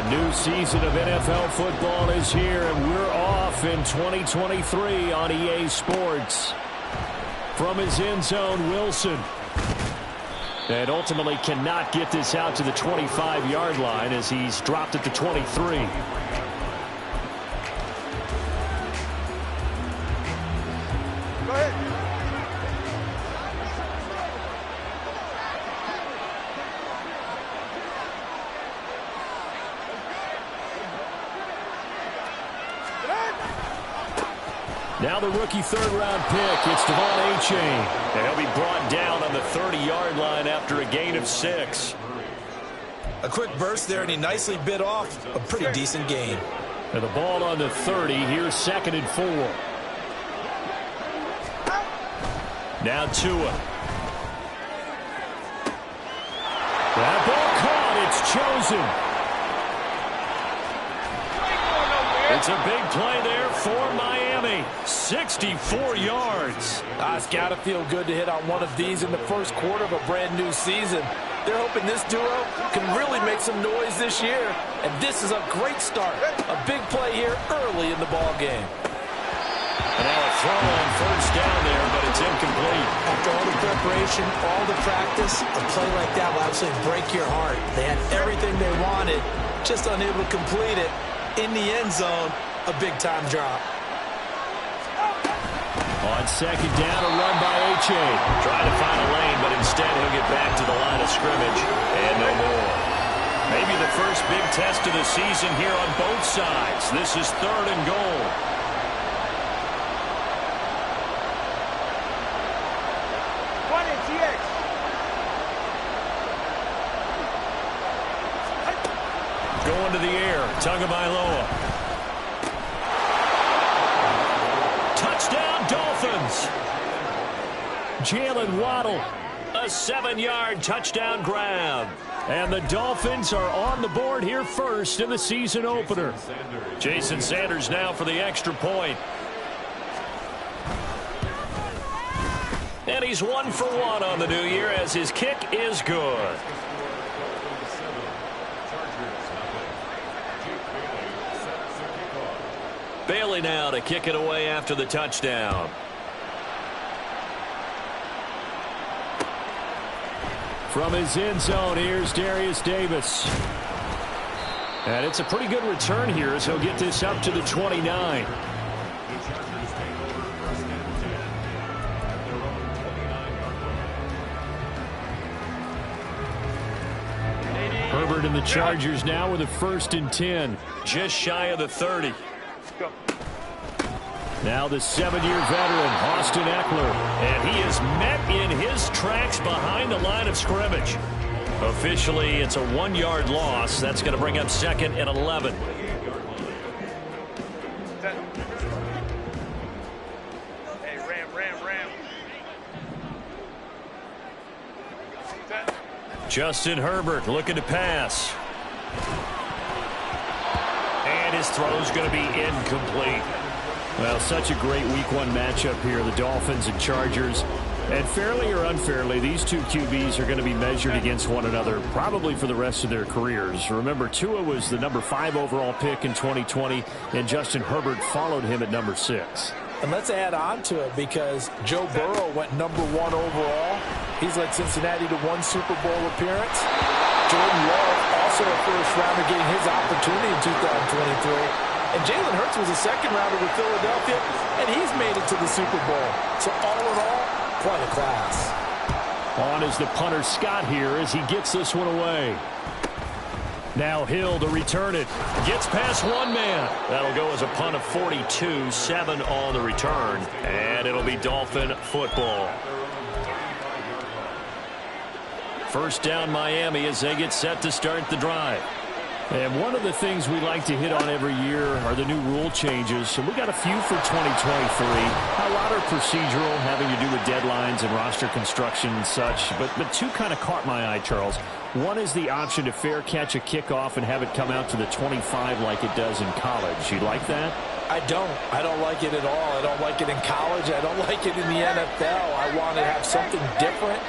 A new season of NFL football is here, and we're off in 2023 on EA Sports. From his end zone, Wilson. And ultimately cannot get this out to the 25-yard line as he's dropped at the 23. Go ahead. Now the rookie third-round pick, it's Devon Achane. And he'll be brought down on the 30-yard line after a gain of 6. A quick burst there, and he nicely bit off a pretty decent gain. And the ball on the 30, here's 2nd and 4. Now Tua. That ball caught, it's chosen. It's a big play there for Miami. 64 yards. It's got to feel good to hit on one of these in the first quarter of a brand new season. They're hoping this duo can really make some noise this year. And this is a great start. A big play here early in the ball game. And now a throw on first down there, but it's incomplete. After all the preparation, all the practice, a play like that will absolutely break your heart. They had everything they wanted, just unable to complete it. In the end zone, a big-time drop. On second down, a run by Achane. Trying to find a lane, but instead he'll get back to the line of scrimmage. And no more. Maybe the first big test of the season here on both sides. This is 3rd and goal. Going to the air, Tagovailoa. Touchdown, Dolphins. Jalen Waddle, a 7-yard touchdown grab. And the Dolphins are on the board here first in the season opener. Jason Sanders now for the extra point. And he's 1 for 1 on the new year as his kick is good. Bailey now to kick it away after the touchdown. From his end zone, here's Darius Davis. And it's a pretty good return here as he'll get this up to the 29. Herbert and the Chargers now with a 1st and 10. Just shy of the 30. Now the 7-year veteran, Austin Eckler. And he is met in his tracks behind the line of scrimmage. Officially, it's a 1-yard loss. That's going to bring up 2nd and 11. Hey, Ram. Justin Herbert looking to pass. And his throw's going to be incomplete. Well, such a great Week 1 matchup here, the Dolphins and Chargers. And fairly or unfairly, these two QBs are going to be measured against one another probably for the rest of their careers. Remember, Tua was the number 5 overall pick in 2020, and Justin Herbert followed him at number 6. And let's add on to it because Joe Burrow went number 1 overall. He's led Cincinnati to 1 Super Bowl appearance. Jordan Love, also a first-rounder, getting his opportunity in 2023. And Jalen Hurts was a 2nd-rounder with Philadelphia, and he's made it to the Super Bowl. So all in all, quite a class. On is the punter Scott here as he gets this one away. Now Hill to return it. Gets past one man. That'll go as a punt of 42, 7 on the return. And it'll be Dolphin football. First down Miami as they get set to start the drive. And one of the things we like to hit on every year are the new rule changes. So we got a few for 2023. A lot are procedural, having to do with deadlines and roster construction and such. But 2 kind of caught my eye, Charles. One is the option to fair catch a kickoff and have it come out to the 25 like it does in college. You like that? I don't like it at all. I don't like it in college. I don't like it in the NFL. I want to have something different,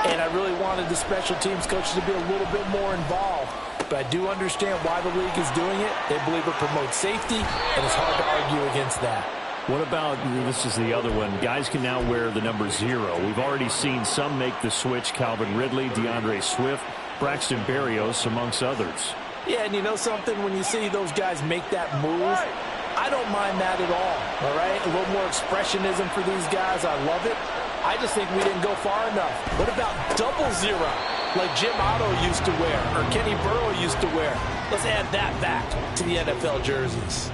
and I really wanted the special teams coaches to be a little bit more involved. but I do understand why the league is doing it. They believe it promotes safety, and it's hard to argue against that. What about, this is the other one, guys can now wear the number 0. We've already seen some make the switch, Calvin Ridley, DeAndre Swift, Braxton Berrios, amongst others. Yeah, and you know something? When you see those guys make that move, I don't mind that at all right? A little more expressionism for these guys. I love it. I just think we didn't go far enough. What about 00, like Jim Otto used to wear or Kenny Burrow used to wear? Let's add that back to the NFL jerseys.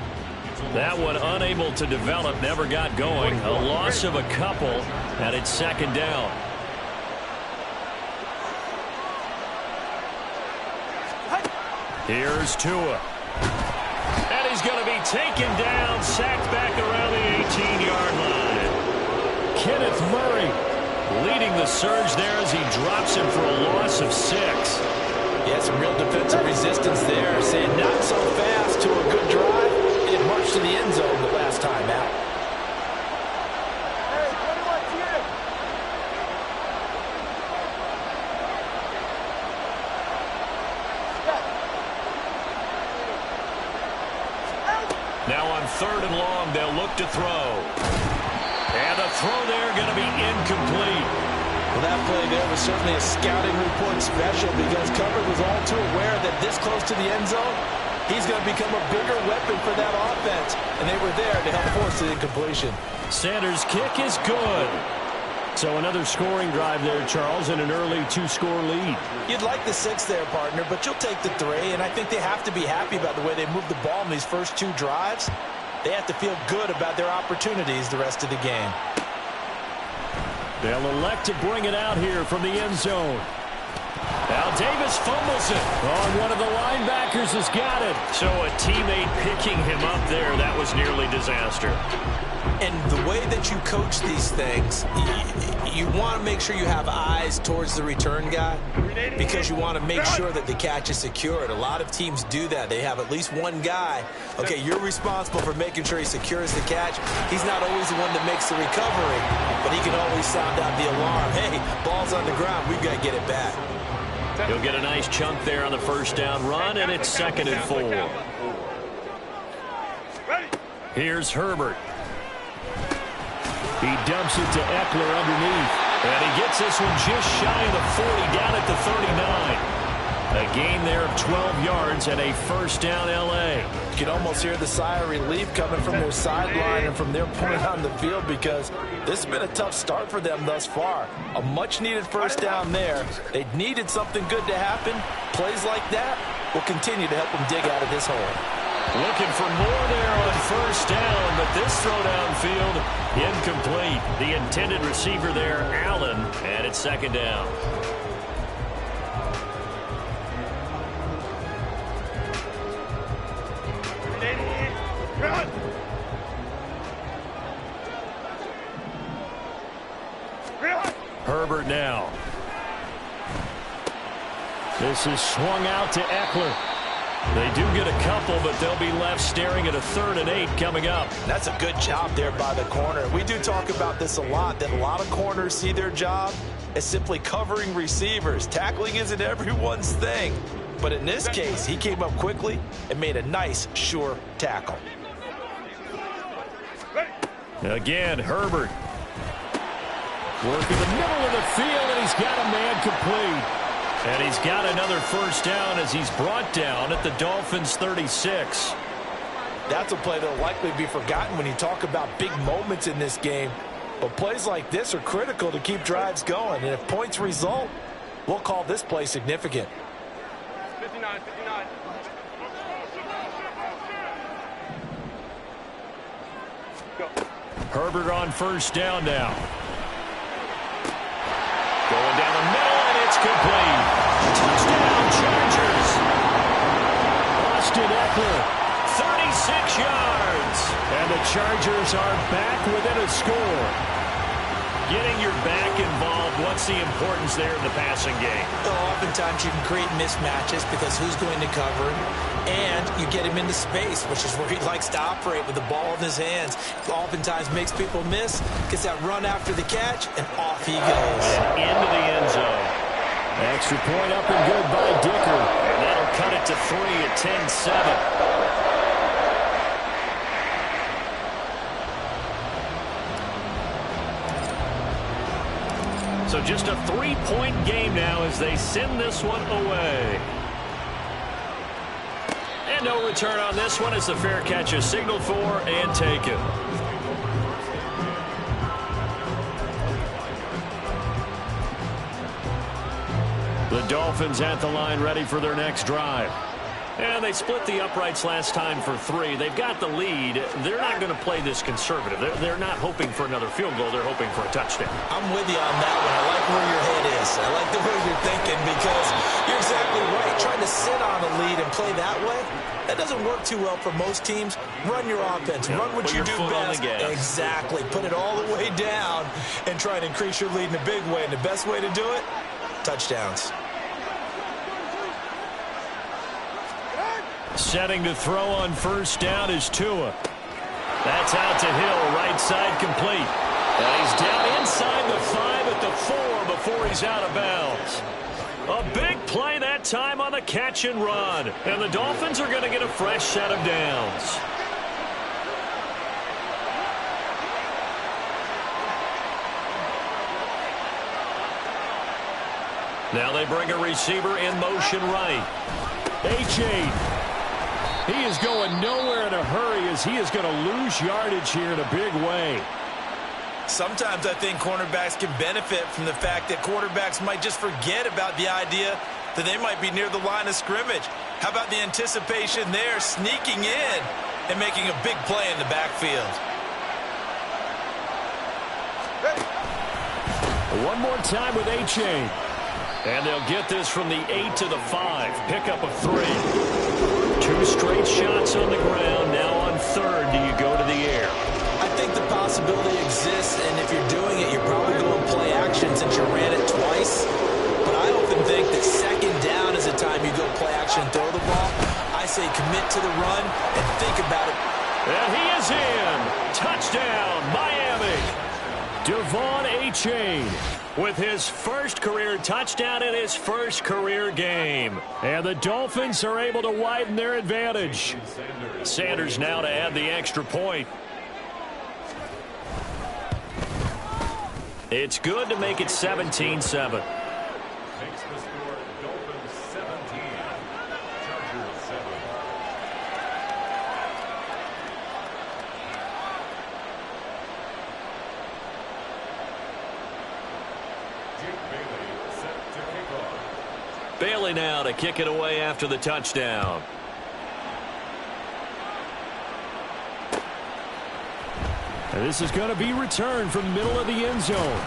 That one unable to develop, never got going. A loss of a couple, and it's second down. Here's Tua. And he's going to be taken down, sacked back around the 18-yard line. Kenneth Murray leading the surge there as he drops him for a loss of 6. Yeah, some real defensive resistance there, saying not so fast to a good drive. He didn't march to the end zone the last time out. Now on 3rd and long, they'll look to throw. And the throw there going to be incomplete. Well, that play there was certainly a scouting report special because Cover was all too aware that this close to the end zone, he's going to become a bigger weapon for that offense. And they were there to help force the incompletion. Sanders' kick is good. So another scoring drive there, Charles, and an early 2-score lead. You'd like the 6 there, partner, but you'll take the 3. And I think they have to be happy about the way they moved the ball in these first 2 drives. They have to feel good about their opportunities the rest of the game. They'll elect to bring it out here from the end zone. Now Davis fumbles it. Oh, one of the linebackers has got it. So a teammate picking him up there, that was nearly disaster. And the way that you coach these things, you want to make sure you have eyes towards the return guy because you want to make sure that the catch is secured. A lot of teams do that. They have at least one guy. Okay, you're responsible for making sure he secures the catch. He's not always the one that makes the recovery, but he can always sound out the alarm. Hey, ball's on the ground. We've got to get it back. He'll get a nice chunk there on the first down run, and it's 2nd and 4. Here's Herbert. He dumps it to Eckler underneath. And he gets this one just shy of the 40, down at the 39. A gain there of 12 yards and a first down L.A. You can almost hear the sigh of relief coming from their sideline and from their point on the field because this has been a tough start for them thus far. A much-needed first down there. They needed something good to happen. Plays like that will continue to help them dig out of this hole. Looking for more there on first down, but this throw downfield incomplete. The intended receiver there, Allen, and it's 2nd down. Herbert now. This is swung out to Eckler. They do get a couple, but they'll be left staring at a 3rd and 8 coming up. That's a good job there by the corner. We do talk about this a lot, that a lot of corners see their job as simply covering receivers. Tackling isn't everyone's thing. But in this case, he came up quickly and made a nice, sure tackle. Again, Herbert. Working the middle of the field, and he's got a man complete. And he's got another first down as he's brought down at the Dolphins' 36. That's a play that will likely be forgotten when you talk about big moments in this game. But plays like this are critical to keep drives going. And if points result, we'll call this play significant. 59. Go. Herbert on first down now. Going down the middle, and it's complete. Touchdown, Chargers. Austin Eckler, 36 yards. And the Chargers are back within a score. Getting your back involved, what's the importance there in the passing game? Well, oftentimes you can create mismatches because who's going to cover him, and you get him into space, which is where he likes to operate with the ball in his hands. Oftentimes makes people miss, gets that run after the catch, and off he goes. And into the end zone. Extra point up and good by Dicker. And that'll cut to 3 at 10-7. So just a 3-point game now as they send this one away. And no return on this one as the fair catch is signaled for and taken. The Dolphins at the line ready for their next drive. And they split the uprights last time for 3. They've got the lead. They're not going to play this conservative. They're not hoping for another field goal. They're hoping for a touchdown. I'm with you on that one. I like where your head is. I like the way you're thinking because you're exactly right. Trying to sit on a lead and play that way, that doesn't work too well for most teams. Run your offense. Run what you do best. Exactly. Put it all the way down and try and increase your lead in a big way. And the best way to do it, touchdowns. Setting to throw on first down is Tua. That's out to Hill, right side complete. And he's down inside the 5 at the 4 before he's out of bounds. A big play that time on the catch and run. And the Dolphins are going to get a fresh set of downs. Now they bring a receiver in motion right. H8. He is going nowhere in a hurry as he is going to lose yardage here in a big way. Sometimes I think cornerbacks can benefit from the fact that quarterbacks might just forget about the idea that they might be near the line of scrimmage. How about the anticipation there, sneaking in and making a big play in the backfield? One more time with A-Chain. And they'll get this from the 8 to the 5. Pickup of 3. 2 straight shots on the ground. Now on third, do you go to the air? I think the possibility exists, and if you're doing it, you're probably going to play action since you ran it twice. But I often think that second down is the time you go play action and throw the ball. I say commit to the run and think about it. And he is in. Touchdown, Miami. Devon A-Chain with his first career touchdown in his first career game. And the Dolphins are able to widen their advantage. Sanders now to add the extra point. It's good to make it 17-7. Bailey now to kick it away after the touchdown. And this is going to be returned from middle of the end zone.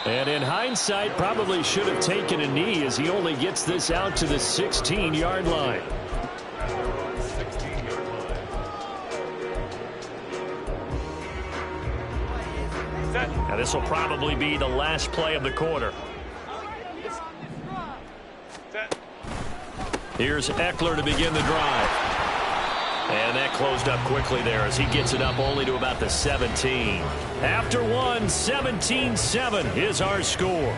And in hindsight, probably should have taken a knee as he only gets this out to the 16-yard line. Now this will probably be the last play of the quarter. Here's Eckler to begin the drive. And that closed up quickly there as he gets it up only to about the 17. After one, 17-7 is our score.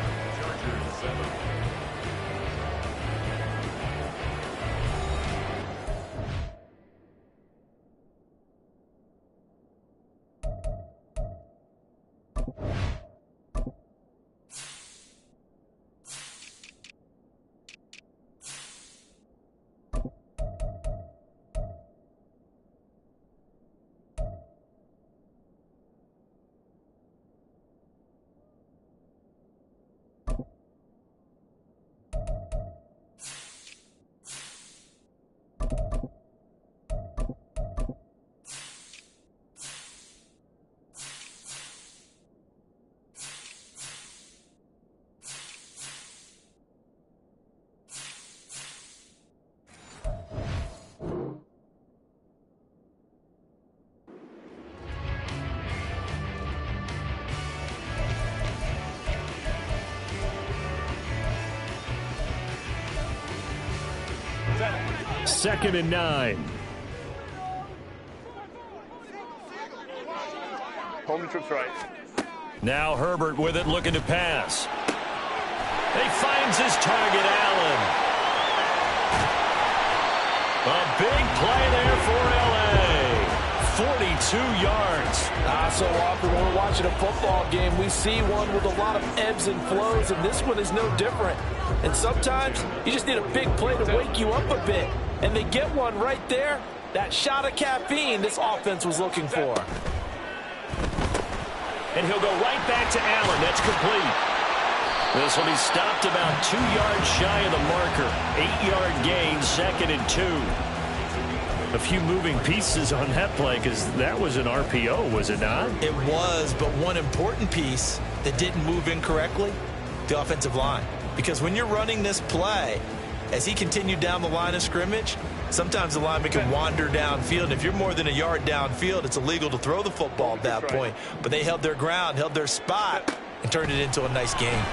Second and 9. Home trips right. Now Herbert with it, looking to pass. He finds his target, Allen. big play there for L.A. 42 yards. So often when we're watching a football game, we see one with a lot of ebbs and flows, and this one is no different. And sometimes you just need a big play to wake you up a bit. And they get one right there. That shot of caffeine this offense was looking for. And he'll go right back to Allen. That's complete. This will be stopped about 2 yards shy of the marker. 8-yard gain, 2nd and 2. A few moving pieces on that play because that was an RPO, was it not? It was, but one important piece that didn't move incorrectly, the offensive line. Because when you're running this play, as he continued down the line of scrimmage, sometimes the lineman can wander downfield. And if you're more than a yard downfield, it's illegal to throw the football at that point. But they held their ground, held their spot, and turned it into a nice game.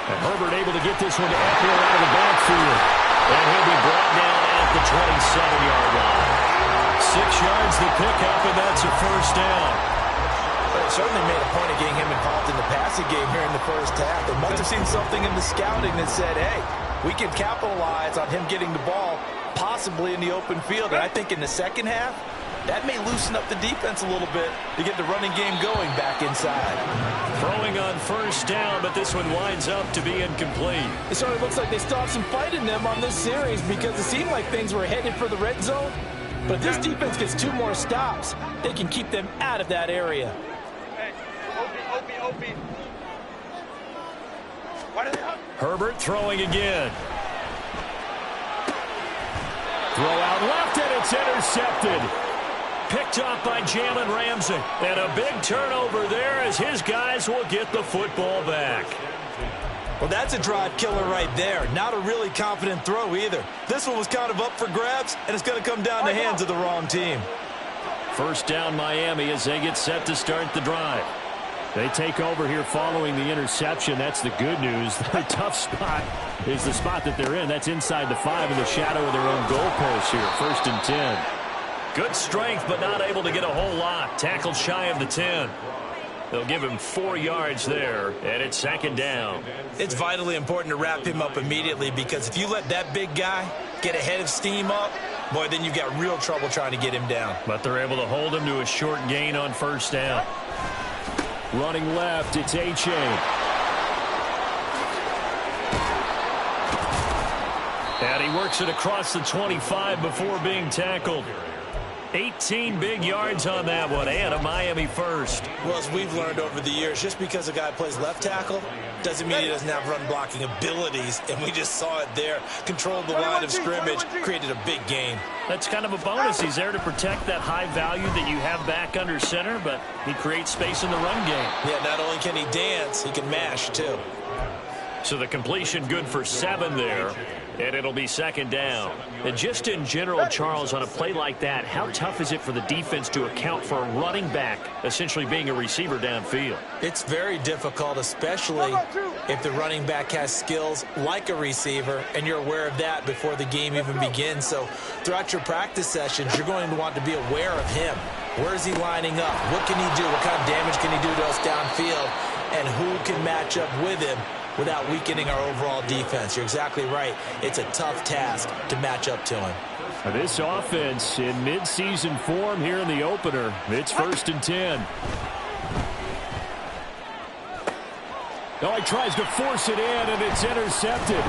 And Herbert able to get this one to Eckler out of the backfield. And he'll be brought down at the 27-yard line. 6 yards to pick up, and that's a first down. But it certainly made a point of getting him involved in the passing game here in the first half. They must have seen something in the scouting that said, hey, we can capitalize on him getting the ball possibly in the open field. And I think in the second half, that may loosen up the defense a little bit to get the running game going back inside. Throwing on first down, but this one winds up to be incomplete. It sort of looks like they still have some fight in them on this series because it seemed like things were headed for the red zone. But if this defense gets 2 more stops, they can keep them out of that area. Hey, OP. Herbert throwing again. Throw out left, and it's intercepted. Picked up by Jalen Ramsey. And a big turnover there as his guys will get the football back. Well, that's a drive killer right there. Not a really confident throw either. This one was kind of up for grabs, and it's going to come down the hands of the wrong team. First down Miami as they get set to start the drive. They take over here following the interception. That's the good news. Their tough spot is the spot that they're in. That's inside the 5 in the shadow of their own goalpost here. 1st and 10. Good strength, but not able to get a whole lot. Tackled shy of the 10. They'll give him 4 yards there, and it's 2nd down. It's vitally important to wrap him up immediately because if you let that big guy get a head of steam up, boy, then you've got real trouble trying to get him down. But they're able to hold him to a short gain on first down. Running left, it's A-Chain. And he works it across the 25 before being tackled. 18 big yards on that one, and a Miami first. Well, as we've learned over the years, just because a guy plays left tackle doesn't mean he doesn't have run-blocking abilities, and we just saw it there. Controlled the line of scrimmage, created a big gain. That's kind of a bonus. He's there to protect that high value that you have back under center, but he creates space in the run game. Yeah, not only can he dance, he can mash, too. So the completion good for 7 there, and it'll be 2nd down. And just in general, Charles, on a play like that, how tough is it for the defense to account for a running back essentially being a receiver downfield? It's very difficult, especially if the running back has skills like a receiver, and you're aware of that before the game even begins. So throughout your practice sessions, you're going to want to be aware of him. Where is he lining up? What can he do? What kind of damage can he do to us downfield? And who can match up with him without weakening our overall defense? You're exactly right. It's a tough task to match up to him. This offense in midseason form here in the opener. It's 1st and 10. Oh, he tries to force it in, and it's intercepted.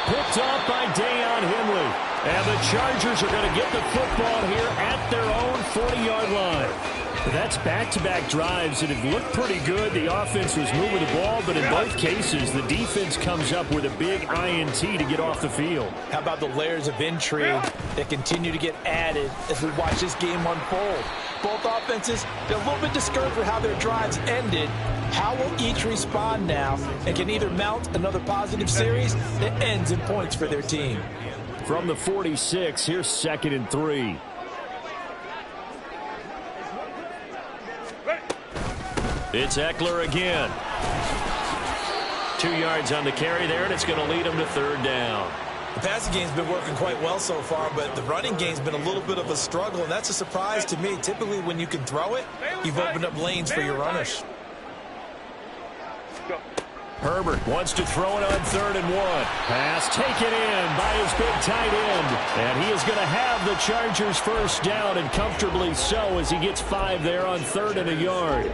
Picked up by Deion Henley. And the Chargers are going to get the football here at their own 40-yard line. That's back-to-back drives that have looked pretty good. The offense was moving the ball, but in both cases, the defense comes up with a big INT to get off the field. How about the layers of intrigue that continue to get added as we watch this game unfold? Both offenses, they're a little bit discouraged for how their drives ended. How will each respond now and can either mount another positive series that ends in points for their team? From the 46, here's 2nd and 3. It's Eckler again. 2 yards on the carry there, and it's going to lead him to 3rd down. The passing game's been working quite well so far, but the running game's been a little bit of a struggle, and that's a surprise to me. Typically, when you can throw it, you've opened up lanes for your runners. Herbert wants to throw it on 3rd and 1. Pass taken in by his big tight end. And he is going to have the Chargers first down, and comfortably so, as he gets 5 there on 3rd and a yard.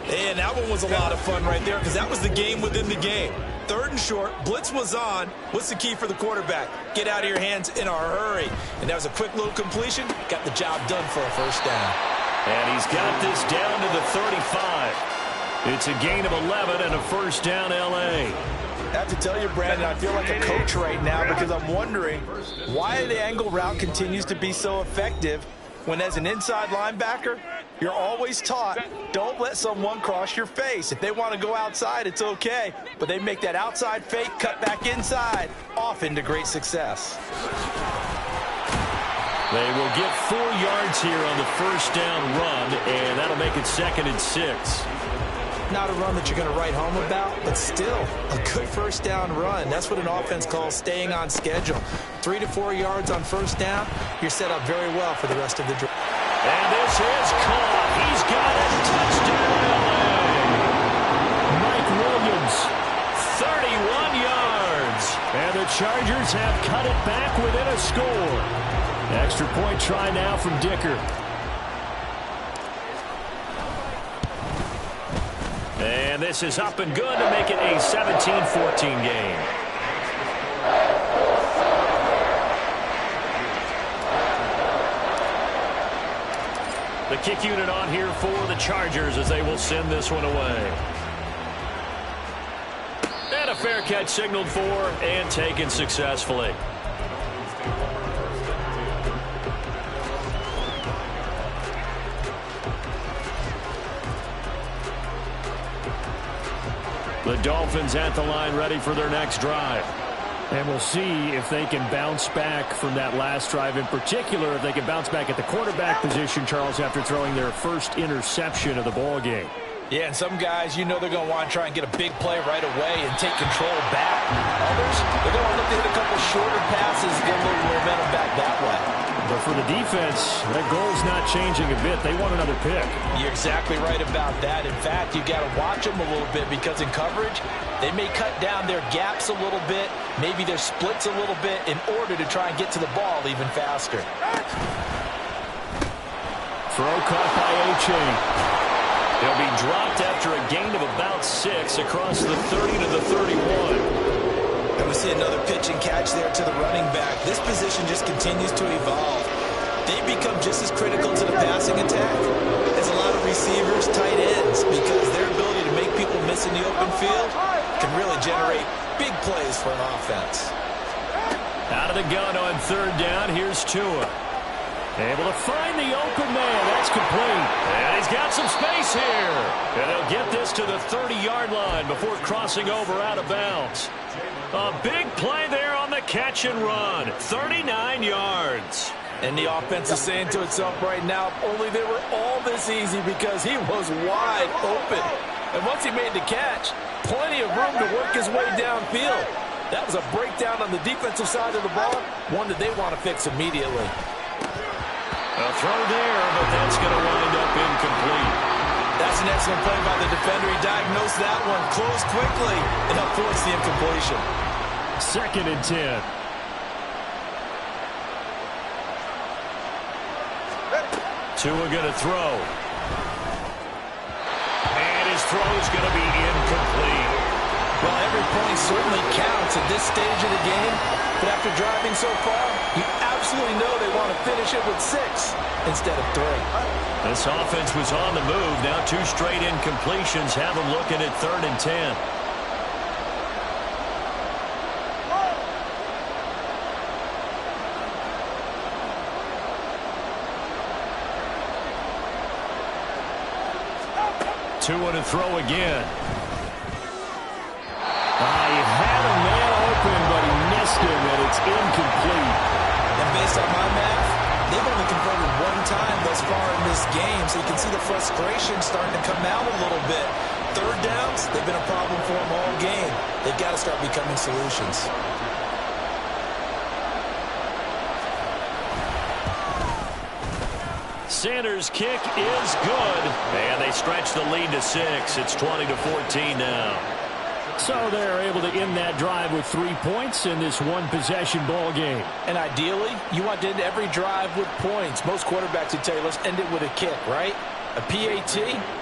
And that one was a lot of fun right there, because that was the game within the game. 3rd and short, blitz was on. What's the key for the quarterback? Get out of your hands in a hurry. And that was a quick little completion. Got the job done for a first down. And he's got this down to the 35. It's a gain of 11 and a first down, L.A. I have to tell you, Brandon, I feel like a coach right now, because I'm wondering why the angle route continues to be so effective when, as an inside linebacker, you're always taught, don't let someone cross your face. If they want to go outside, it's okay. But they make that outside fake, cut back inside, often to great success. They will get 4 yards here on the first down run, and that'll make it 2nd and 6. Not a run that you're going to write home about, but still a good first down run. That's what an offense calls staying on schedule. 3 to 4 yards on first down, you're set up very well for the rest of the drive. And this is caught. He's got it. Touchdown, L.A. Mike Williams, 31 yards. And the Chargers have cut it back within a score. Extra point try now from Dicker. And this is up and good to make it a 17-14 game. The kick unit on here for the Chargers as they will send this one away. And a fair catch signaled for and taken successfully. The Dolphins at the line ready for their next drive. And we'll see if they can bounce back from that last drive. In particular, if they can bounce back at the quarterback position, Charles, after throwing their first interception of the ball game. Yeah, and some guys, you know they're going to want to try and get a big play right away and take control back. Others, they're going to look to hit a couple shorter passes and get a little momentum back that way. But for the defense, that goal's not changing a bit. They want another pick. You're exactly right about that. In fact, you've got to watch them a little bit, because in coverage, they may cut down their gaps a little bit, maybe their splits a little bit, in order to try and get to the ball even faster. Throw caught by A-Chain. He'll be dropped after a gain of about 6 across the 30 to the 31. And we see another pitch and catch there to the running back. This position just continues to evolve. They become just as critical to the passing attack as a lot of receivers, tight ends, because their ability to make people miss in the open field can really generate big plays for an offense. Out of the gun on 3rd down, here's Tua. Able to find the open man. That's complete. And he's got some space here. And he'll get this to the 30-yard line before crossing over out of bounds. A big play there on the catch and run. 39 yards. And the offense is saying to itself right now, if only they were all this easy, because he was wide open. And once he made the catch, plenty of room to work his way downfield. That was a breakdown on the defensive side of the ball, one that they want to fix immediately. A throw there, but that's going to wind up incomplete. That's an excellent play by the defender. He diagnosed that one, closed quickly, and helped force the incompletion. 2nd and 10. Tua going to throw. And his throw is going to be incomplete. Well, every point certainly counts at this stage of the game. But after driving so far, you absolutely know they want to finish it with 6 instead of 3. This offense was on the move. Now 2 straight incompletions have them looking at 3rd and 10. Tua to throw again. He had a man open, but he missed him, and it's incomplete. And based on my math, they've only converted 1 time thus far in this game, so you can see the frustration starting to come out a little bit. 3rd downs, they've been a problem for them all game. They've got to start becoming solutions. Sanders' kick is good, and they stretch the lead to 6. It's 20-14 now. So they're able to end that drive with 3 points in this one-possession ball game. And ideally, you want to end every drive with points. Most quarterbacks would tell you, let's end it with a kick, right? A PAT,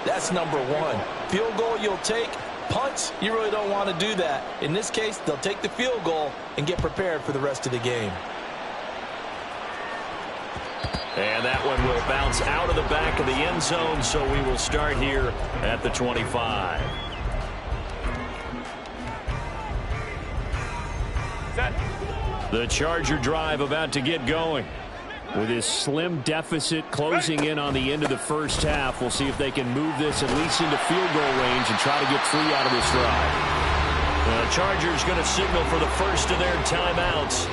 that's number one. Field goal you'll take. Punts, you really don't want to do that. In this case, they'll take the field goal and get prepared for the rest of the game. And that one will bounce out of the back of the end zone, so we will start here at the 25. The Charger drive about to get going. With this slim deficit closing in on the end of the first half, we'll see if they can move this at least into field goal range and try to get free out of this drive. The Chargers going to signal for the first of their timeouts,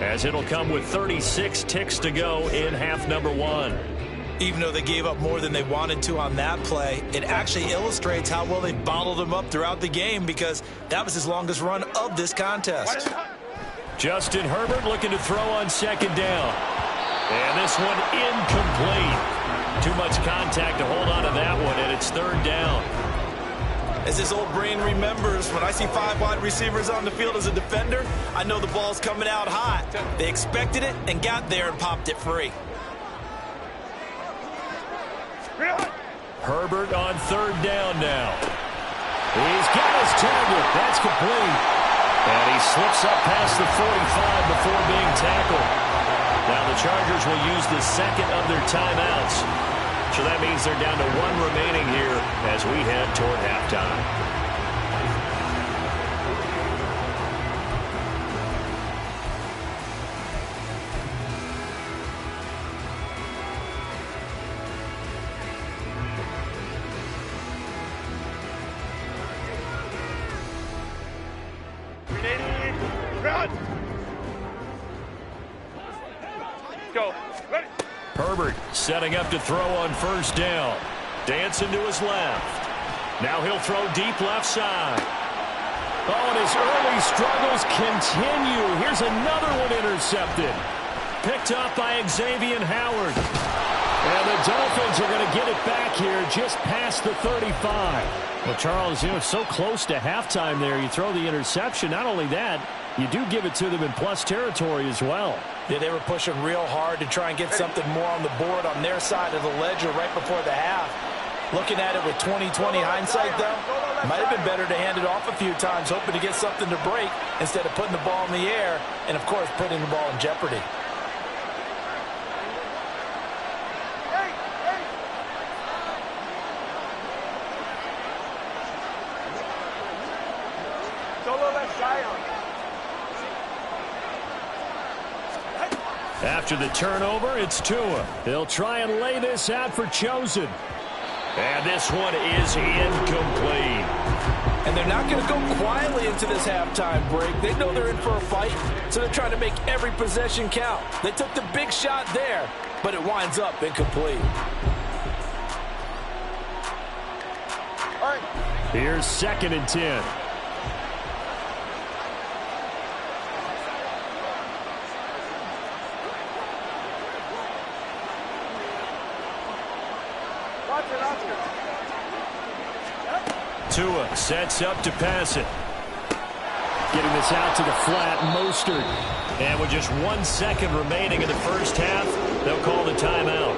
as it'll come with 36 ticks to go in half number one. Even though they gave up more than they wanted to on that play, it actually illustrates how well they bottled them up throughout the game, because that was his longest run of this contest. Justin Herbert looking to throw on second down. And this one incomplete. Too much contact to hold on to that one, and it's third down. As his old brain remembers, when I see 5 wide receivers on the field as a defender, I know the ball's coming out hot. They expected it and got there and popped it free. Herbert on third down now. He's got his target. That's complete. And he slips up past the 45 before being tackled. Now the Chargers will use the second of their timeouts. So that means they're down to 1 remaining here as we head toward halftime. Herbert setting up to throw on first down. Dancing to his left. Now he'll throw deep left side. Oh, and his early struggles continue. Here's another one intercepted. Picked up by Xavier Howard. And the Dolphins are going to get it back here just past the 35. Well, Charles, you know, it's so close to halftime there. You throw the interception. Not only that, you do give it to them in plus territory as well. Yeah, they were pushing real hard to try and get something more on the board on their side of the ledger right before the half. Looking at it with 20/20 hindsight, though, might have been better to hand it off a few times, hoping to get something to break instead of putting the ball in the air and, of course, putting the ball in jeopardy. After the turnover, it's Tua. He'll try and lay this out for Chosen. And this one is incomplete. And they're not going to go quietly into this halftime break. They know they're in for a fight, so they're trying to make every possession count. They took the big shot there, but it winds up incomplete. All right. Here's 2nd and 10. Tua sets up to pass it. Getting this out to the flat, Mostert. And with just 1 second remaining in the first half, they'll call the timeout.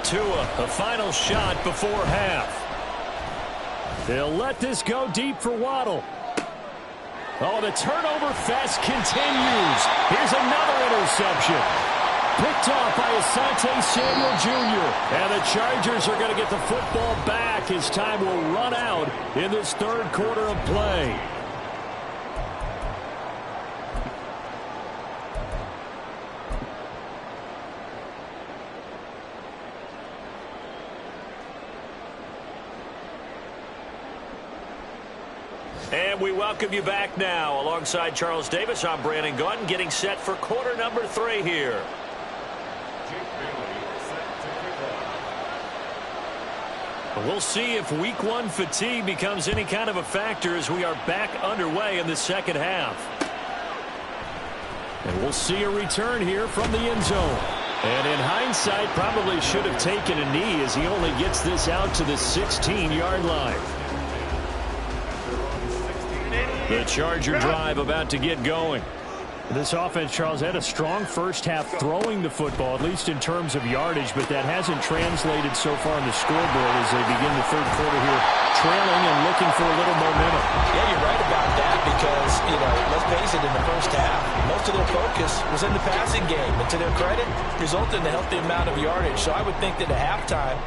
Tua, a final shot before half. They'll let this go deep for Waddle. Oh, the turnover fest continues. Here's another interception. Picked off by Asante Samuel Jr. And the Chargers are going to get the football back as time will run out in this third quarter of play. And we welcome you back now. Alongside Charles Davis, I'm Brandon Gunn, getting set for quarter number 3 here. We'll see if week one fatigue becomes any kind of a factor as we are back underway in the second half. And we'll see a return here from the end zone. And in hindsight, probably should have taken a knee as he only gets this out to the 16-yard line. The Charger drive about to get going. This offense, Charles, had a strong first half throwing the football, at least in terms of yardage, but that hasn't translated so far in the scoreboard as they begin the third quarter here, trailing and looking for a little momentum. Yeah, you're right about that because, let's face it, in the first half, most of their focus was in the passing game. And to their credit, resulted in a healthy amount of yardage. So I would think that at halftime,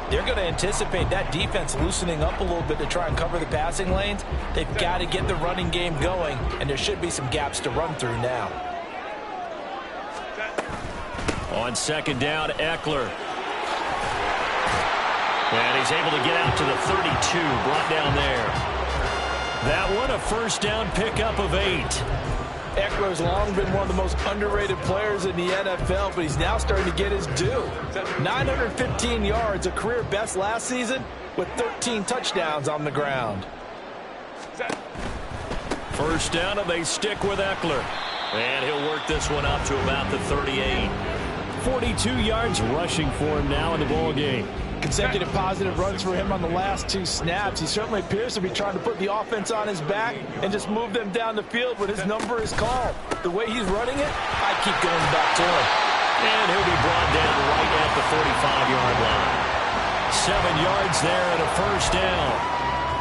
they're going to anticipate that defense loosening up a little bit to try and cover the passing lanes. They've got to get the running game going, and there should be some gaps to run through now. On second down, Eckler. And he's able to get out to the 32, brought down there. That one, a first down pickup of 8. Eckler's long been one of the most underrated players in the NFL, but he's now starting to get his due. 915 yards, a career best last season, with 13 touchdowns on the ground. First down, and they stick with Eckler. And he'll work this one up to about the 38. 42 yards rushing for him now in the ball game. Consecutive positive runs for him on the last 2 snaps. He certainly appears to be trying to put the offense on his back and just move them down the field when his number is called. The way he's running it, I keep going back to him. And he'll be brought down right at the 45-yard line. 7 yards there and a first down.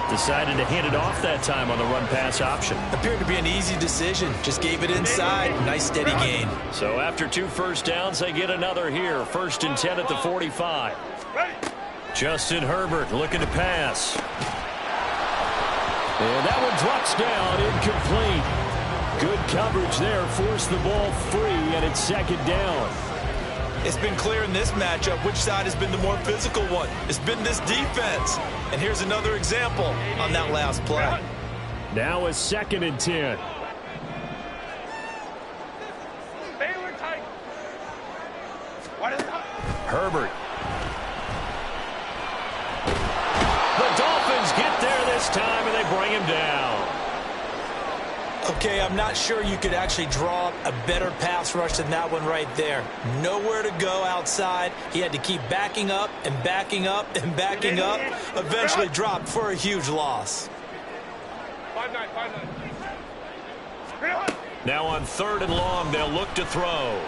Decided to hand it off that time on the run-pass option. Appeared to be an easy decision. Just gave it inside. Nice steady gain. So after 2 first downs, they get another here. First and 10 at the 45. Justin Herbert looking to pass. And that one drops down, incomplete. Good coverage there, forced the ball free, and it's second down. It's been clear in this matchup which side has been the more physical one. It's been this defense. And here's another example on that last play. Now a second and 10. Herbert. The Dolphins get there this time, and they bring him down. Okay, I'm not sure you could actually draw a better pass rush than that one right there. Nowhere to go outside. He had to keep backing up and backing up and backing up. Eventually dropped for a huge loss. 5-9. Now on third and long, they'll look to throw.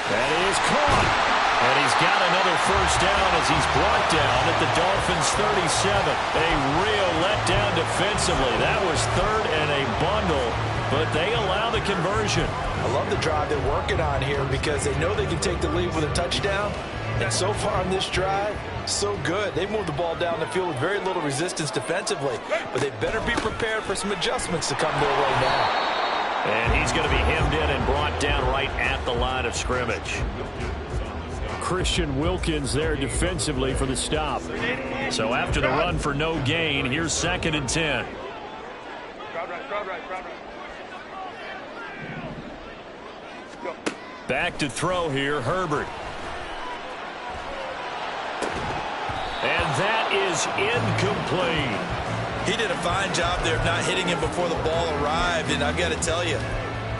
That is caught. And he's got another first down as he's brought down at the Dolphins' 37. A real letdown defensively. That was third and a bundle, but they allow the conversion. I love the drive they're working on here because they know they can take the lead with a touchdown. And so far on this drive, so good. They moved the ball down the field with very little resistance defensively, but they better be prepared for some adjustments to come their way now. And he's going to be hemmed in and brought down right at the line of scrimmage. Christian Wilkins there defensively for the stop. So after the run for no gain, here's second and 10. Back to throw here, Herbert. And that is incomplete. He did a fine job there of not hitting him before the ball arrived, and I've got to tell you,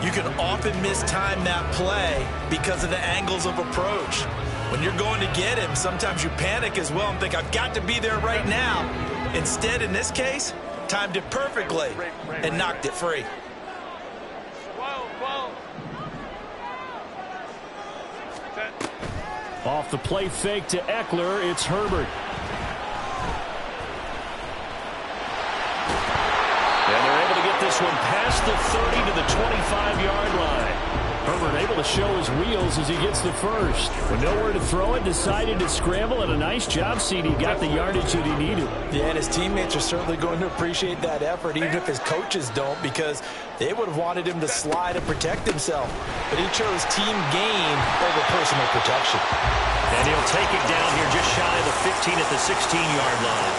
you can often mistime that play because of the angles of approach. When you're going to get him, sometimes you panic as well and think, I've got to be there right now. Instead, in this case, timed it perfectly and knocked it free. Off the play fake to Eckler, it's Herbert. And they're able to get this one past the 30 to the 25-yard line. Herbert able to show his wheels as he gets the first. With nowhere to throw it, decided to scramble, and a nice job, CD. Got the yardage that he needed. Yeah, and his teammates are certainly going to appreciate that effort, even if his coaches don't, because they would have wanted him to slide and protect himself. But he chose team gain over personal protection. And he'll take it down here just shy of the 15 at the 16-yard line.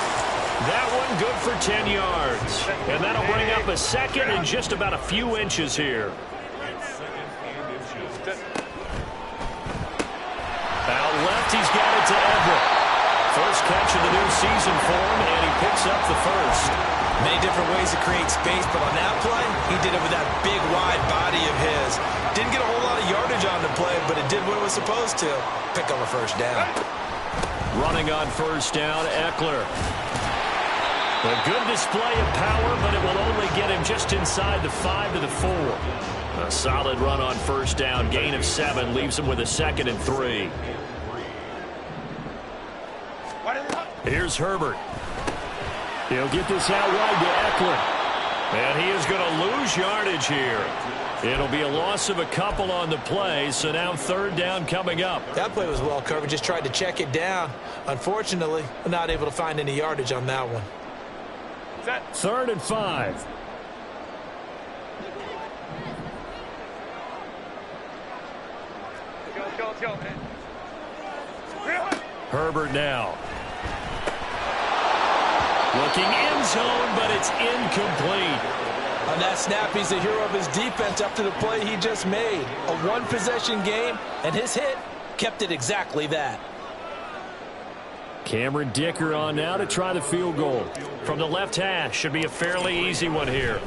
That one good for 10 yards. And that'll bring up a second and just about a few inches here. Out left, he's got it to Everett. catch of the new season for him, and he picks up the first. Many different ways to create space, but on that play, he did it with that big, wide body of his. Didn't get a whole lot of yardage on the play, but it did what it was supposed to. Pick up a first down. Running on first down, Eckler. A good display of power, but it will only get him just inside the 5 to the 4. A solid run on first down. Gain of 7 leaves him with a 2nd and 3. Here's Herbert. He'll get this out wide to Eckler. And he is going to lose yardage here. It'll be a loss of a couple on the play, so now 3rd down coming up. That play was well covered. Just tried to check it down. Unfortunately, we're not able to find any yardage on that one. 3rd and 5. Let's go, man. Herbert now. Looking end zone, but it's incomplete. On that snap, he's the hero of his defense up to the play he just made. A one-possession game, and his hit kept it exactly that. Cameron Dicker on now to try the field goal. From the left hash, should be a fairly easy one here.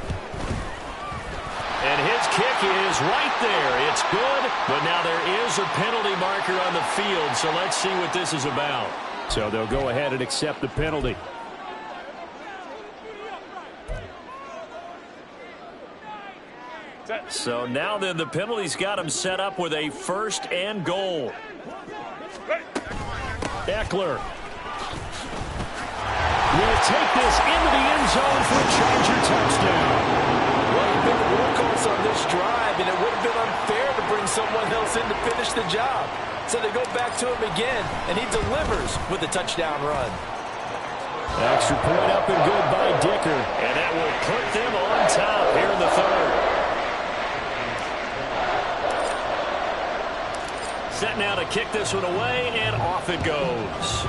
And his kick is right there. It's good, but now there is a penalty marker on the field, so let's see what this is about. So they'll go ahead and accept the penalty. So now then the penalty's got him set up with a 1st and goal. Eckler will take this into the end zone for a Charger touchdown. Well, a big workhorse on this drive, and it would have been unfair to bring someone else in to finish the job. So they go back to him again, and he delivers with a touchdown run. Extra point up and good by Dicker, and that will put them on top here in the 3rd. Set now to kick this one away, and off it goes.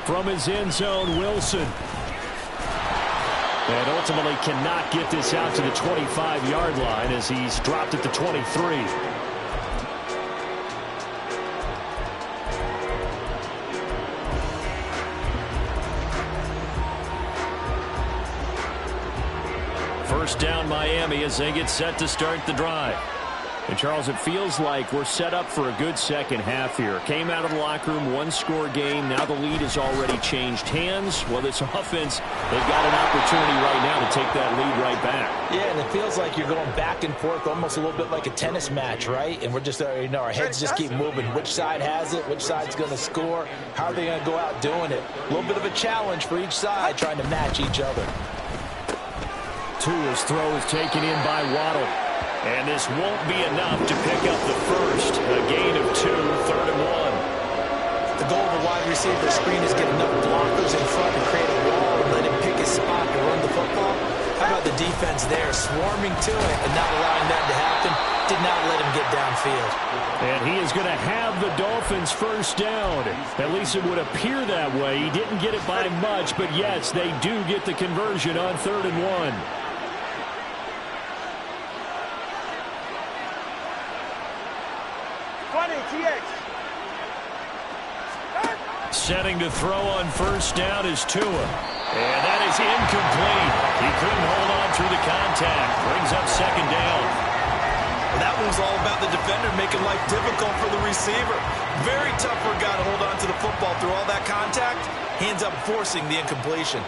From his end zone, Wilson. And ultimately cannot get this out to the 25-yard line as he's dropped at the 23. First down Miami as they get set to start the drive. And Charles, it feels like we're set up for a good second half here. Came out of the locker room, 1-score game. Now the lead has already changed hands. Well, this offense, they've got an opportunity right now to take that lead right back. Yeah, and it feels like you're going back and forth almost a little bit like a tennis match, right? And we're just, our heads just keep moving. Which side has it? Which side's going to score? How are they going to go out doing it? A little bit of a challenge for each side trying to match each other. Tua's throw is taken in by Waddle. And this won't be enough to pick up the first. A gain of 2, 3rd and 1. The goal of a wide receiver screen is get enough blockers in front and create a wall and let him pick his spot to run the football. How about the defense there, swarming to it and not allowing that to happen? Did not let him get downfield. And he is going to have the Dolphins first down. At least it would appear that way. He didn't get it by much, but yes, they do get the conversion on 3rd and 1. Setting to throw on first down is Tua. And that is incomplete. He couldn't hold on through the contact. Brings up 2nd down. Well, that one was all about the defender making life difficult for the receiver. Very tough for a guy to hold on to the football through all that contact. He ends up forcing the incompletion.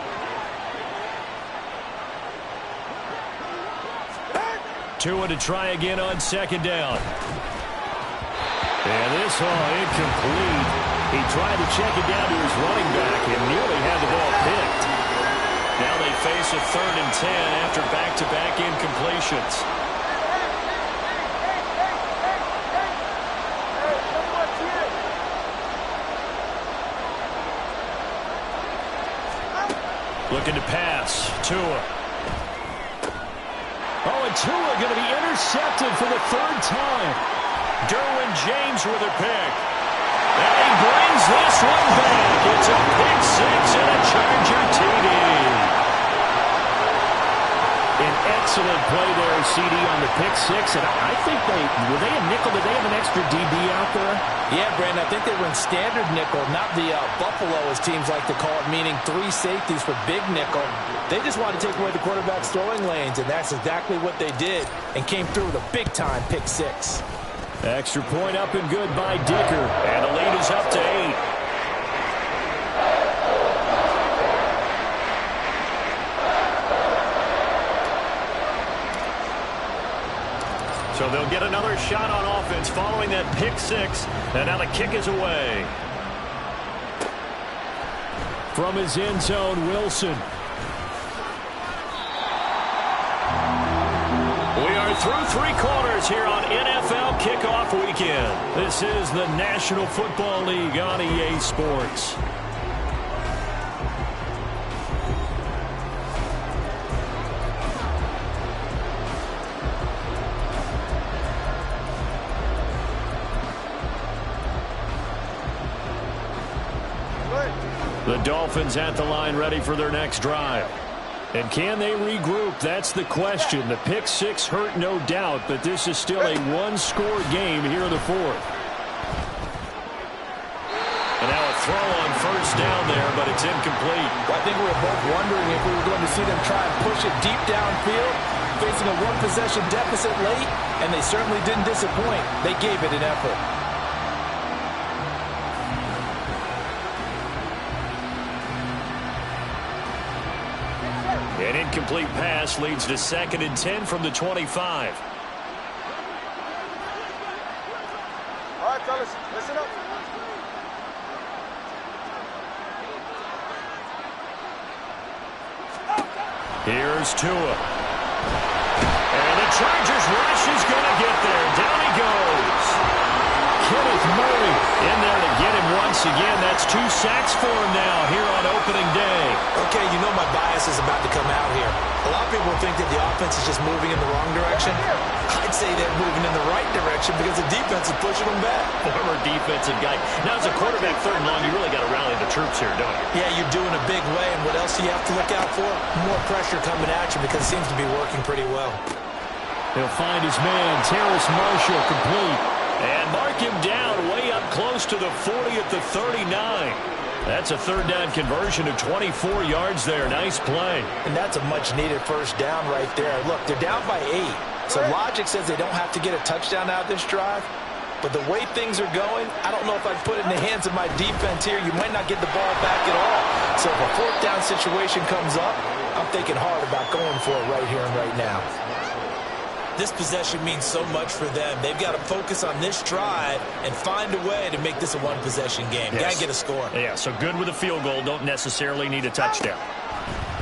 Tua to try again on 2nd down. And this all incomplete. He tried to check it down to his running back and nearly had the ball picked. Now they face a 3rd and 10 after back-to-back incompletions. Looking to pass. Tua. Oh, and Tua going to be intercepted for the 3rd time. Derwin James with a pick. And he brings this one back. It's a pick 6 and a Charger TD. An Excellent play there, CD, on the pick six. And I think were they a nickel? Did they have an extra DB out there? Yeah, Brandon, I think they were in standard nickel, not the Buffalo, as teams like to call it, meaning 3 safeties for big nickel. They just wanted to take away the quarterback's throwing lanes, and that's exactly what they did, and came through with a big-time pick six. Extra point up and good by Dicker. And the lead is up to 8. So they'll get another shot on offense following that pick six. And now the kick is away. From his end zone, Wilson. We are through 3 quarters here on NFL Kickoff Weekend. This is the National Football League on EA Sports. The Dolphins at the line ready for their next drive. And can they regroup? That's the question. The pick six hurt, no doubt, but this is still a one-score game here in the 4th. And now a throw on first down there, but it's incomplete. Well, I think we were both wondering if we were going to see them try and push it deep downfield, facing a one-possession deficit late, and they certainly didn't disappoint. They gave it an effort. An incomplete pass leads to 2nd and 10 from the 25. All right, fellas, listen up. Here's Tua. And the Chargers rush is going to get there. Down he goes. Kenneth Murray in there to get him once again. That's 2 sacks for him now here on opening day. Okay, you know my bias is about to come out here. A lot of people think that the offense is just moving in the wrong direction. I'd say they're moving in the right direction because the defense is pushing them back. Former defensive guy. Now, as a quarterback 3rd and long, you really got to rally the troops here, don't you? Yeah, you're doing a big way, and what else do you have to look out for? More pressure coming at you because it seems to be working pretty well. He'll find his man, Terrace Marshall, complete. And mark him down way up close to the 40 at the 39. That's a 3rd down conversion of 24 yards there. Nice play. And that's a much-needed first down right there. Look, they're down by 8. So logic says they don't have to get a touchdown out of this drive. But the way things are going, I don't know if I'd put it in the hands of my defense here. You might not get the ball back at all. So if a 4th down situation comes up, I'm thinking hard about going for it right here and right now. This possession means so much for them. They've got to focus on this drive and find a way to make this a one-possession game. Yes. Got to get a score. Yeah, so good with a field goal. Don't necessarily need a touchdown.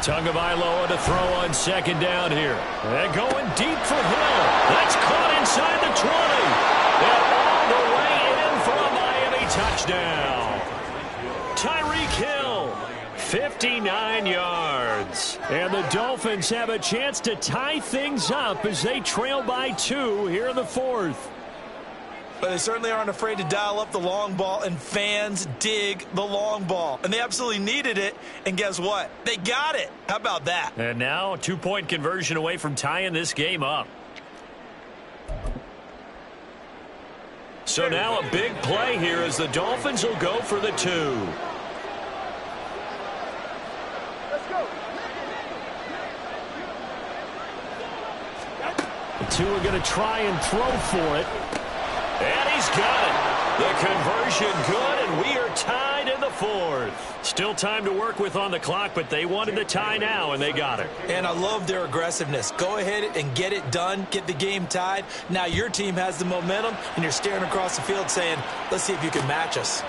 Tagovailoa to throw on 2nd down here. And going deep for Hill. That's caught inside the 20. And all the way in for a Miami touchdown. Tyreek Hill. 59 yards. And the Dolphins have a chance to tie things up as they trail by 2 here in the 4th. But they certainly aren't afraid to dial up the long ball, and fans dig the long ball. And they absolutely needed it, and guess what? They got it. How about that? And now a 2-point conversion away from tying this game up. So now a big play here as the Dolphins will go for the 2. The 2 are going to try and throw for it. And he's got it. The conversion good, and we are tied in the 4th. Still time to work with on the clock, but they wanted the tie now, and they got it. And I love their aggressiveness. Go ahead and get it done. Get the game tied. Now your team has the momentum, and you're staring across the field saying, let's see if you can match us.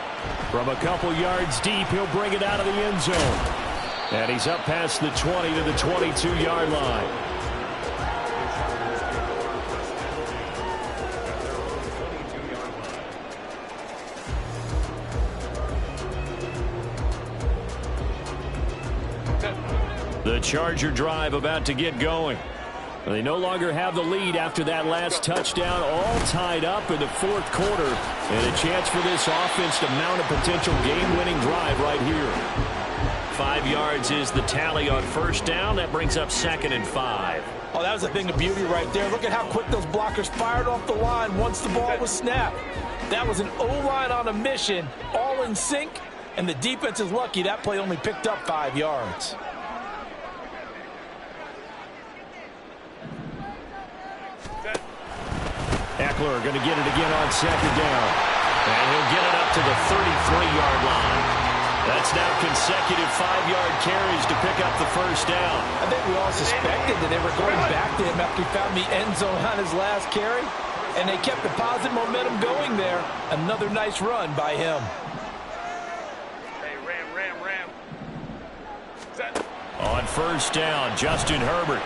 From a couple yards deep, he'll bring it out of the end zone. And he's up past the 20 to the 22-yard line. The Charger drive about to get going. They no longer have the lead after that last touchdown, all tied up in the 4th quarter. And a chance for this offense to mount a potential game-winning drive right here. 5 yards is the tally on first down. That brings up 2nd and 5. Oh, that was a thing of beauty right there. Look at how quick those blockers fired off the line once the ball was snapped. That was an O-line on a mission, all in sync, and the defense is lucky that play only picked up 5 yards. Eckler going to get it again on second down. And he'll get it up to the 33-yard line. That's now consecutive 5-yard carries to pick up the first down. I think we all suspected that they were going back to him after he found the end zone on his last carry. And they kept the positive momentum going there. Another nice run by him. Hey, Ram. Set. On first down, Justin Herbert.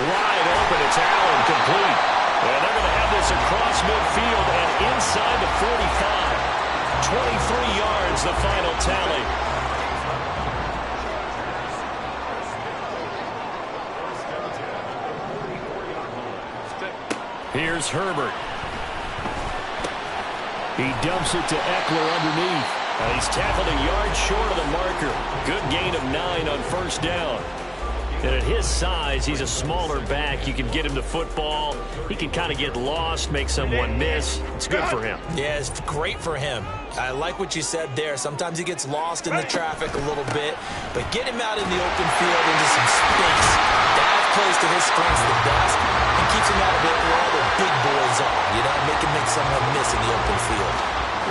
Wide open, it's Allen, complete. And they're going to have this across midfield and inside the 45. 23 yards, the final tally. Here's Herbert. He dumps it to Eckler underneath. And he's tackled a yard short of the marker. Good gain of 9 on first down. And at his size, he's a smaller back. You can get him to football. He can kind of get lost, make someone miss. It's good for him. Yeah, it's great for him. I like what you said there. Sometimes he gets lost in the traffic a little bit, but get him out in the open field into some space. That plays to his strengths the best and keeps him out of it where all the big boys are. You know, make him make someone miss in the open field.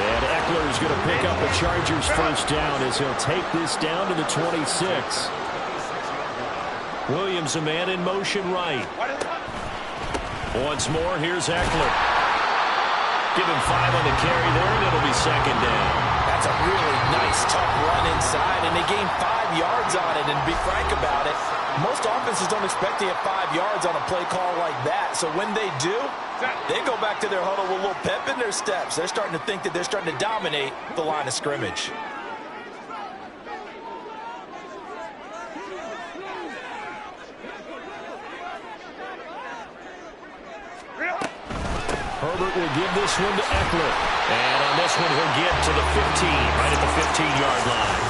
And Eckler is going to pick up the Chargers' first down as he'll take this down to the 26. Williams, a man in motion right. Once more, here's Eckler. Give him 5 on the carry there, and it'll be second down. That's a really nice, tough run inside, and they gained 5 yards on it. And to be frank about it, most offenses don't expect to get 5 yards on a play call like that. So when they do, they go back to their huddle with a little pep in their steps. They're starting to think that they're starting to dominate the line of scrimmage. Herbert will give this one to Eckler. And on this one, he'll get to the 15, right at the 15-yard line.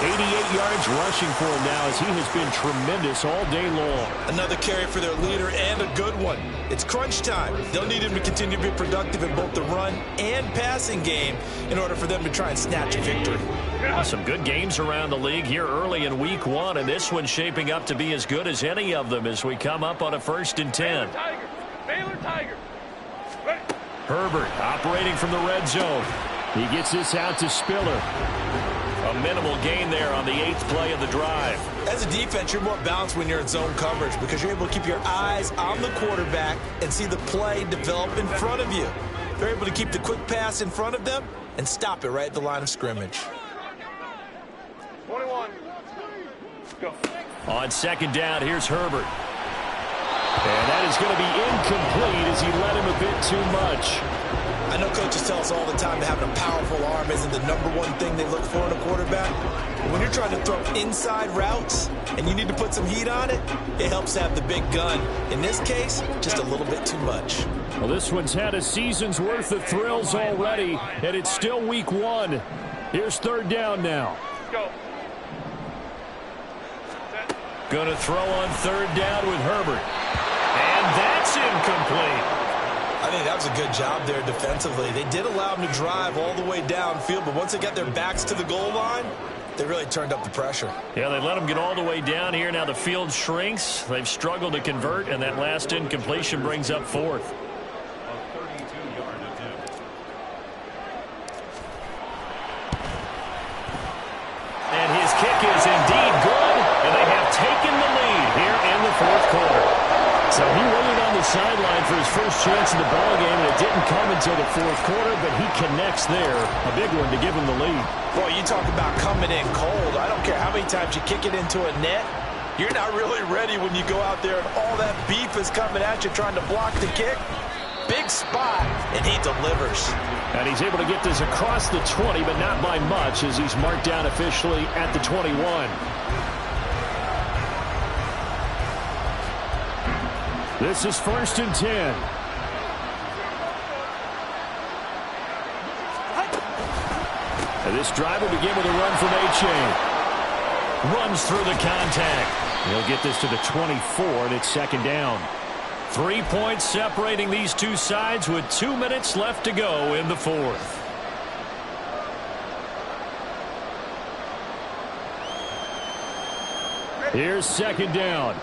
88 yards rushing for him now as he has been tremendous all day long. Another carry for their leader and a good one. It's crunch time. They'll need him to continue to be productive in both the run and passing game in order for them to try and snatch a victory. Some good games around the league here early in week 1, and this one's shaping up to be as good as any of them as we come up on a 1st and 10. Baylor Tiger. Herbert operating from the red zone. He gets this out to Spiller. A minimal gain there on the 8th play of the drive. As a defense, you're more balanced when you're in zone coverage because you're able to keep your eyes on the quarterback and see the play develop in front of you. They're able to keep the quick pass in front of them and stop it right at the line of scrimmage. 21. Go. On second down, here's Herbert. And that is going to be incomplete as he led him a bit too much. I know coaches tell us all the time that having a powerful arm isn't the #1 thing they look for in a quarterback. But when you're trying to throw inside routes and you need to put some heat on it, it helps to have the big gun. In this case, just a little bit too much. Well, this one's had a season's worth of thrills already, and it's still week 1. Here's 3rd down now. Go. Going to throw on 3rd down with Herbert. And that's incomplete. I think that was a good job there defensively. They did allow them to drive all the way downfield, but once they got their backs to the goal line, they really turned up the pressure. Yeah, they let them get all the way down here. Now the field shrinks. They've struggled to convert, and that last incompletion brings up 4th. And his kick is indeed good, and they have taken the lead here in the 4th quarter. So he waited on the sideline for his first chance in the ballgame, and it didn't come until the 4th quarter, but he connects there. A big one to give him the lead. Boy, you talk about coming in cold. I don't care how many times you kick it into a net. You're not really ready when you go out there and all that beef is coming at you trying to block the kick. Big spot, and he delivers. And he's able to get this across the 20, but not by much as he's marked down officially at the 21. This is 1st and 10. And this drive will begin with a run from A-Chain. Runs through the contact. He'll get this to the 24, and it's second down. 3 points separating these two sides with 2 minutes left to go in the fourth. Here's second down.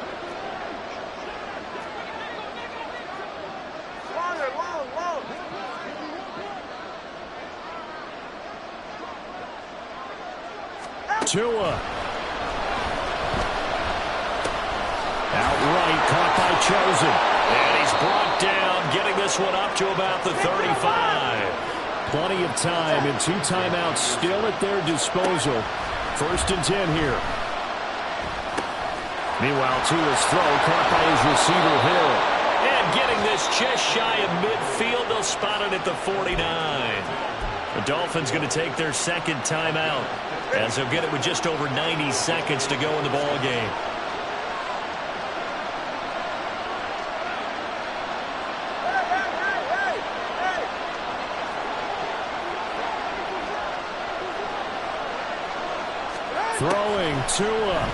Tua. Outright caught by Chosen. And he's brought down, getting this one up to about the 35. Plenty of time and 2 timeouts still at their disposal. 1st and 10 here. Meanwhile, Tua's throw caught by his receiver, Hill. And getting this just shy of midfield, they'll spot it at the 49. The Dolphins going to take their second timeout, as they'll get it with just over 90 seconds to go in the ball game. Throwing Tua.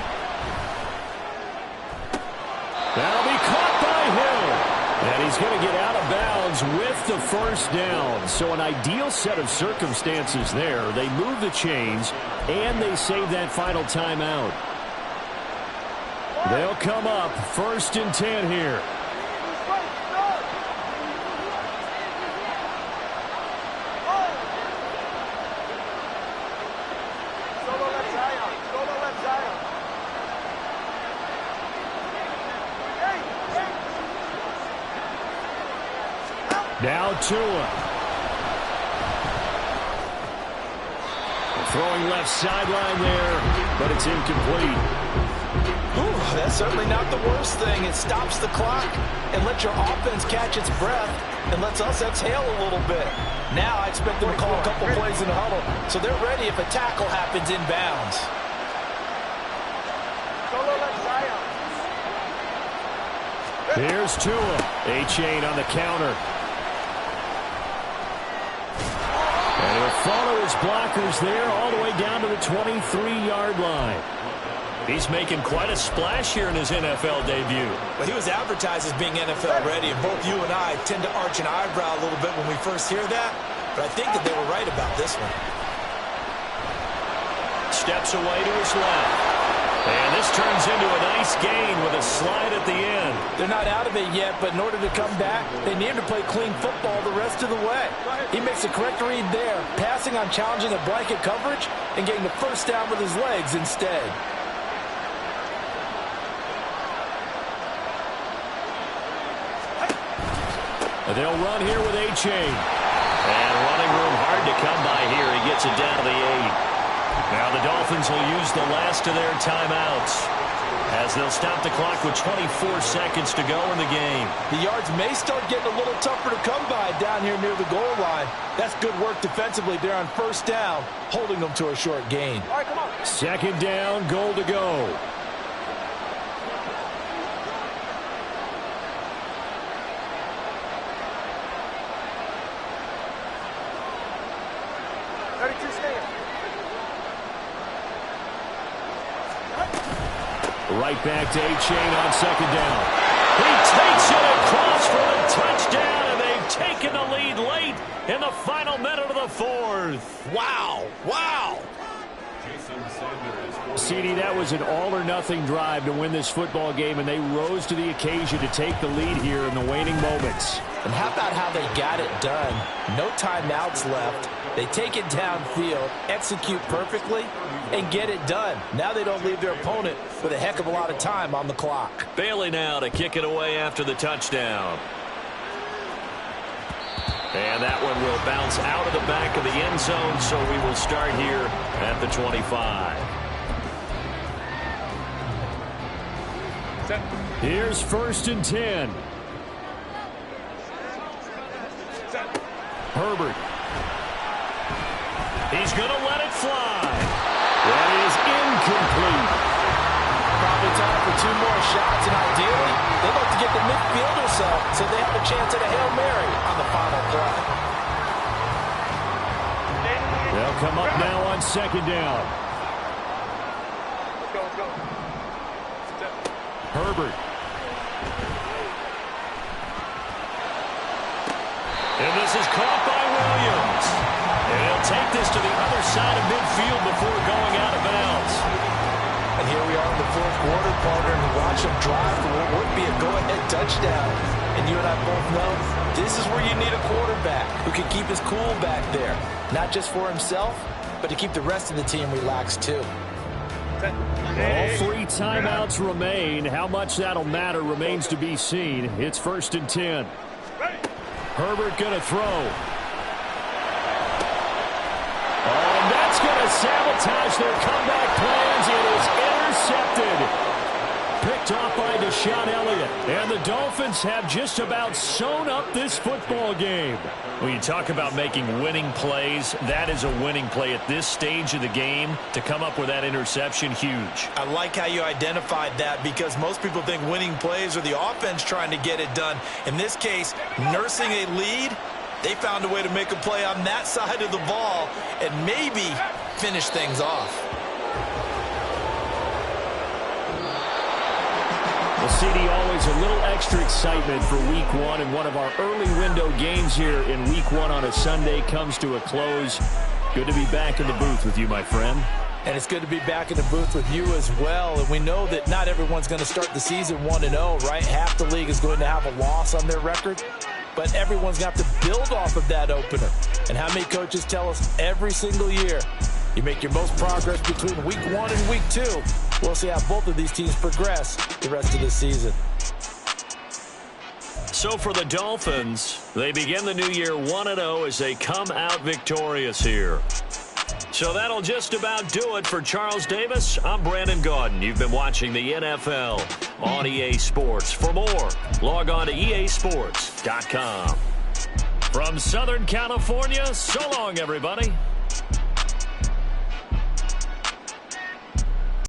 That'll be caught by Hill. And he's going to get out of bounds with the first down. So an ideal set of circumstances there. They move the chains, and they save that final timeout. They'll come up 1st and 10 here. Now Tua. Throwing left sideline there, but it's incomplete. Ooh, that's certainly not the worst thing. It stops the clock and lets your offense catch its breath and lets us exhale a little bit. Now I expect them to call a couple plays in the huddle, so they're ready if a tackle happens inbounds. Here's Tua. A-chain on the counter. And he'll follow his blockers there all the way down to the 23-yard line. He's making quite a splash here in his NFL debut. Well, he was advertised as being NFL ready, and both you and I tend to arch an eyebrow a little bit when we first hear that, but I think that they were right about this one. Steps away to his left. And this turns into a nice gain with a slide at the end. They're not out of it yet, but in order to come back, they need to play clean football the rest of the way. He makes a correct read there, passing on challenging a blanket coverage and getting the first down with his legs instead. They'll run here with A-chain. And running room hard to come by here. He gets it down to the 8. Now the Dolphins will use the last of their timeouts as they'll stop the clock with 24 seconds to go in the game. The yards may start getting a little tougher to come by down here near the goal line. That's good work defensively there on first down, holding them to a short gain. All right, come on. Second down, goal to go. Right back to A-chain on second down. He takes it across for the touchdown, and they've taken the lead late in the final minute of the fourth. Wow, wow. CD, that was an all-or-nothing drive to win this football game, and they rose to the occasion to take the lead here in the waning moments. And how about how they got it done? No timeouts left. They take it downfield, execute perfectly, and get it done. Now they don't leave their opponent with a heck of a lot of time on the clock. Bailey now to kick it away after the touchdown. And that one will bounce out of the back of the end zone, so we will start here at the 25. Here's 1st and 10. Herbert. He's going to let it fly. That is incomplete. Probably time for 2 more shots, and ideally, they'd like to get the midfield or so they have a chance at a Hail Mary on the final play. They'll come up now on second down. Go. Herbert. And this is caught by Williams. And he'll take this to the other side of midfield before going out of bounds. And here we are in the fourth quarter, partner, and watch him drive for what would be a go-ahead touchdown. And you and I both know this is where you need a quarterback who can keep his cool back there. Not just for himself, but to keep the rest of the team relaxed too. All 3 timeouts remain. How much that'll matter remains to be seen. It's 1st and 10. Herbert going to throw. Oh, and that's going to sabotage their comeback plans. It is intercepted. Picked off by Deshaun Elliott. And the Dolphins have just about sewn up this football game. When you talk about making winning plays, that is a winning play at this stage of the game. To come up with that interception, huge. I like how you identified that because most people think winning plays are the offense trying to get it done. In this case, nursing a lead, they found a way to make a play on that side of the ball and maybe finish things off. Well, CD, always a little extra excitement for Week 1, and one of our early window games here in Week 1 on a Sunday comes to a close. Good to be back in the booth with you, my friend. And it's good to be back in the booth with you as well. And we know that not everyone's going to start the season 1-0, right? Half the league is going to have a loss on their record. But everyone's going to have to build off of that opener. And how many coaches tell us every single year, you make your most progress between Week 1 and Week 2. We'll see how both of these teams progress the rest of the season. So for the Dolphins, they begin the new year 1-0 as they come out victorious here. So that'll just about do it for Charles Davis. I'm Brandon Gaudin. You've been watching the NFL on EA Sports. For more, log on to easports.com. From Southern California, so long, everybody.